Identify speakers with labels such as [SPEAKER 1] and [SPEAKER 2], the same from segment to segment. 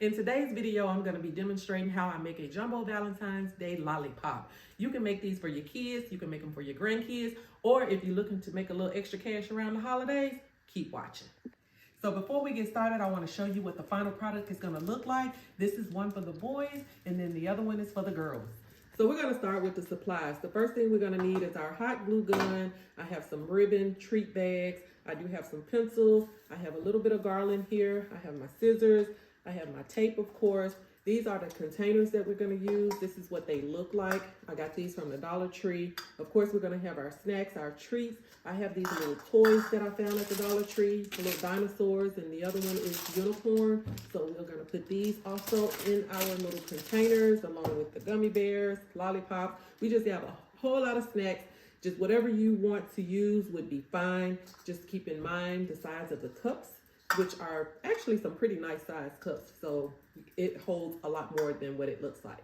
[SPEAKER 1] In today's video, I'm going to be demonstrating how I make a jumbo Valentine's Day lollipop. You can make these for your kids, you can make them for your grandkids, or if you're looking to make a little extra cash around the holidays, keep watching. So before we get started, I want to show you what the final product is going to look like. This is one for the boys, and then the other one is for the girls. So we're going to start with the supplies. The first thing we're going to need is our hot glue gun. I have some ribbon, treat bags. I do have some pencils. I have a little bit of garland here. I have my scissors. I have my tape, of course. These are the containers that we're going to use. This is what they look like. I got these from the Dollar Tree. Of course, we're going to have our snacks, our treats. I have these little toys that I found at the Dollar Tree, the little dinosaurs, and the other one is unicorn. So we're going to put these also in our little containers along with the gummy bears, lollipops. We just have a whole lot of snacks. Just whatever you want to use would be fine. Just keep in mind the size of the cups, which are actually some pretty nice sized cups. So it holds a lot more than what it looks like.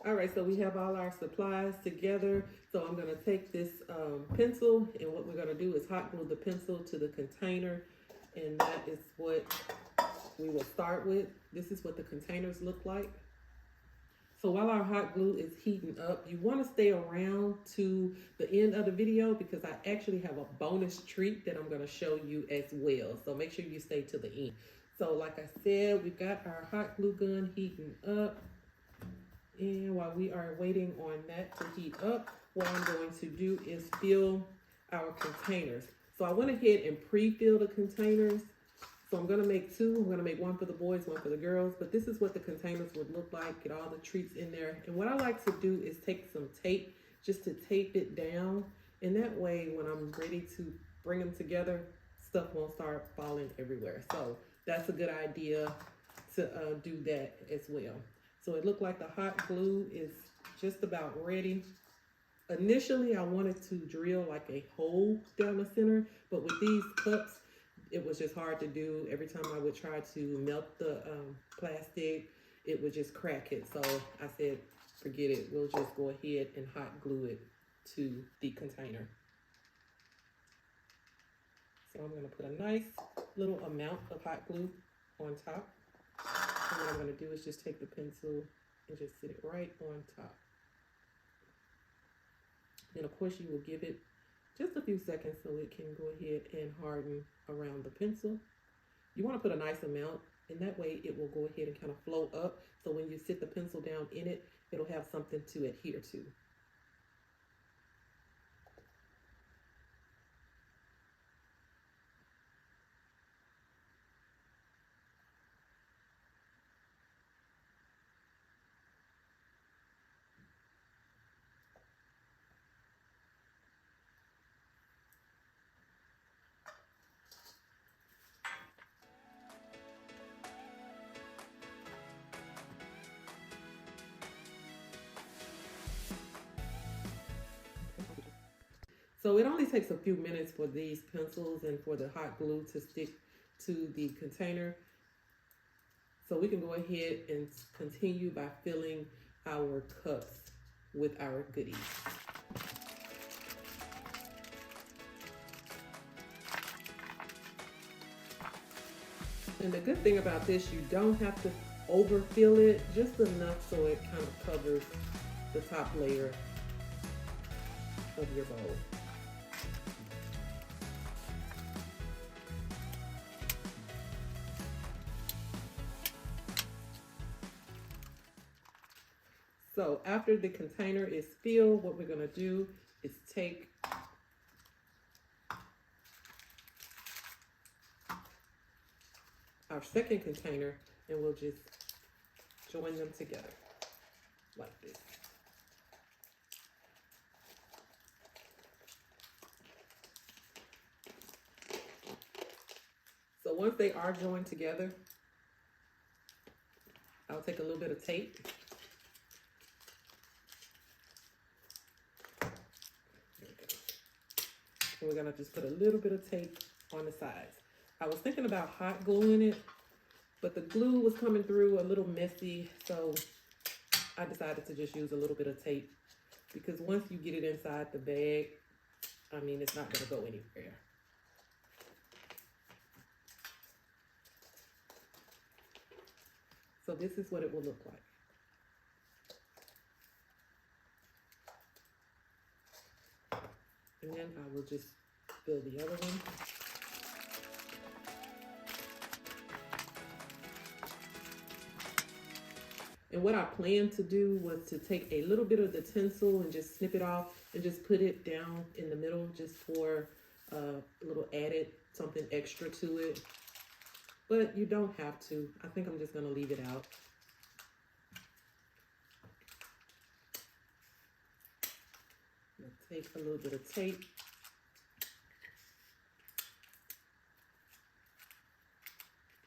[SPEAKER 1] All right, so we have all our supplies together. So I'm gonna take this pencil, and what we're gonna do is hot glue the pencil to the container. And that is what we will start with. This is what the containers look like. So while our hot glue is heating up, you want to stay around to the end of the video because I actually have a bonus treat that I'm going to show you as well. So make sure you stay to the end. So like I said, we got our hot glue gun heating up. And while we are waiting on that to heat up, what I'm going to do is fill our containers. So I went ahead and pre-fill the containers. So I'm going to make two. I'm going to make one for the boys, one for the girls. But this is what the containers would look like. Get all the treats in there. And what I like to do is take some tape just to tape it down. And that way, when I'm ready to bring them together, stuff won't start falling everywhere. So that's a good idea to do that as well. So it looked like the hot glue is just about ready. Initially, I wanted to drill like a hole down the center. But with these cups, it was just hard to do. Every time I would try to melt the plastic, it would just crack it. So I said, forget it. We'll just go ahead and hot glue it to the container. So I'm going to put a nice little amount of hot glue on top. And what I'm going to do is just take the pencil and just sit it right on top. Then of course you will give it just a few seconds so it can go ahead and harden around the pencil. You want to put a nice amount, and that way it will go ahead and kind of flow up. So when you sit the pencil down in it, it'll have something to adhere to. So it only takes a few minutes for these pencils and for the hot glue to stick to the container. So we can go ahead and continue by filling our cups with our goodies. And the good thing about this, you don't have to overfill it, just enough so it kind of covers the top layer of your bowl. So after the container is filled, what we're going to do is take our second container and we'll just join them together like this. So once they are joined together, I'll take a little bit of tape. And we're gonna just put a little bit of tape on the sides. I was thinking about hot gluing it, but the glue was coming through a little messy, so I decided to just use a little bit of tape because once you get it inside the bag, I mean, it's not gonna go anywhere. So this is what it will look like. And then I will just fill the other one. And what I planned to do was to take a little bit of the tinsel and just snip it off and just put it down in the middle just for a little added something extra to it. But you don't have to. I think I'm just going to leave it out. I'm going to take a little bit of tape.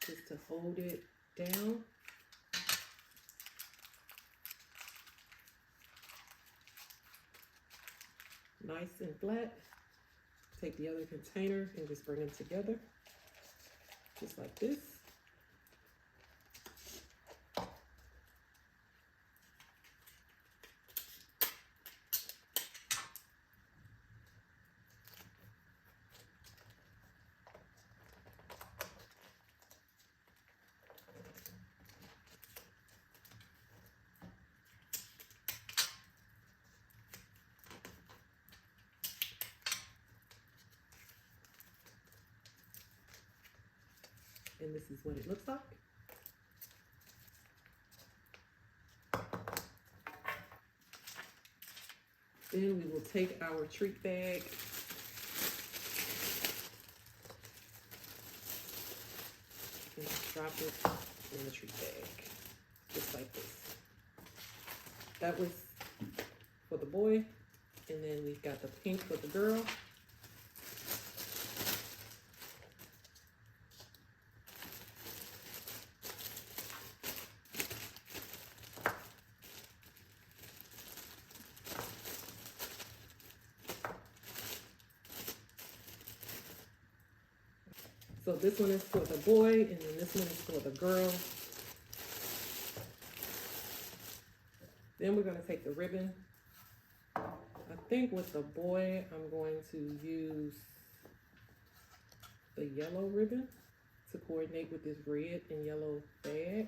[SPEAKER 1] Just to hold it down. Nice and flat. Take the other container and just bring them together, just like this. And this is what it looks like. Then we will take our treat bag and drop it in the treat bag, just like this. That was for the boy, and then we've got the pink for the girl. So this one is for the boy, and then this one is for the girl. Then we're going to take the ribbon. I think with the boy, I'm going to use the yellow ribbon to coordinate with this red and yellow bag.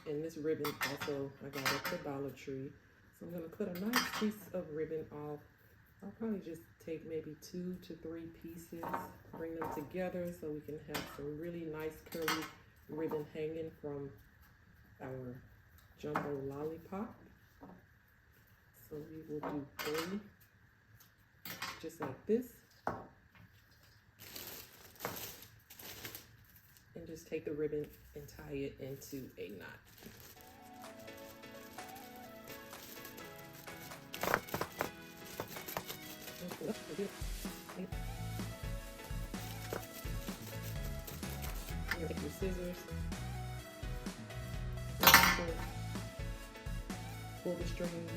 [SPEAKER 1] And this ribbon also, I got it at the Dollar Tree. So I'm going to cut a nice piece of ribbon off. I'll probably just take maybe 2 to 3 pieces, bring them together so we can have some really nice curly ribbon hanging from our jumbo lollipop. So we will do 3, just like this. And just take the ribbon and tie it into a knot. You take your scissors, pull the strings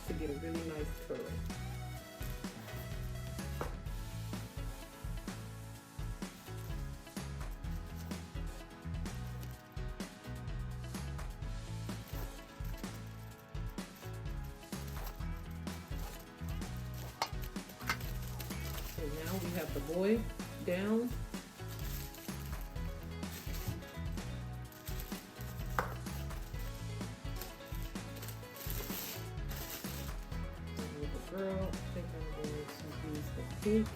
[SPEAKER 1] to get a really nice curl. So now we have the boy down. And with the girl, I think I'm going to use the pink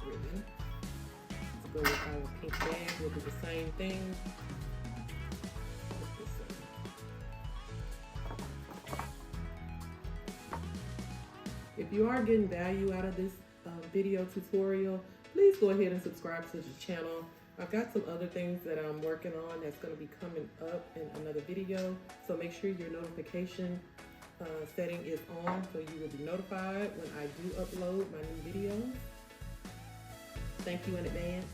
[SPEAKER 1] ribbon to go with our pink bag. We'll do the same thing. If you are getting value out of this video tutorial, please go ahead and subscribe to the channel. I've got some other things that I'm working on that's going to be coming up in another video. So make sure your notification setting is on so you will be notified when I do upload my new videos. Thank you in advance.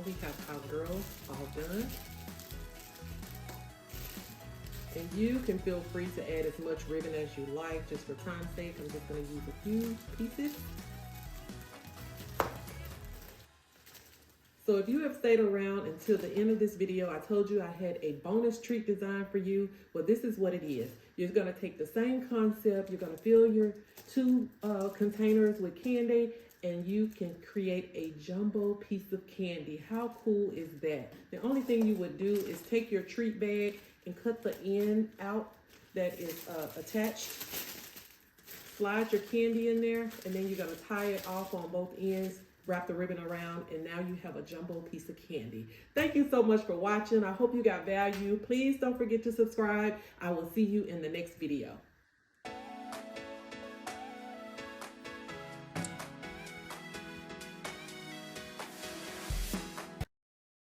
[SPEAKER 1] we have our girls all done. And you can feel free to add as much ribbon as you like. Just for time's sake, I'm just going to use a few pieces. So if you have stayed around until the end of this video, I told you I had a bonus treat design for you. Well, this is what it is. You're going to take the same concept. You're going to fill your 2 containers with candy, and you can create a jumbo piece of candy. How cool is that? The only thing you would do is take your treat bag and cut the end out that is attached. Slide your candy in there, and then you're going to tie it off on both ends. Wrap the ribbon around, and now you have a jumbo piece of candy. Thank you so much for watching. I hope you got value. Please don't forget to subscribe. I will see you in the next video.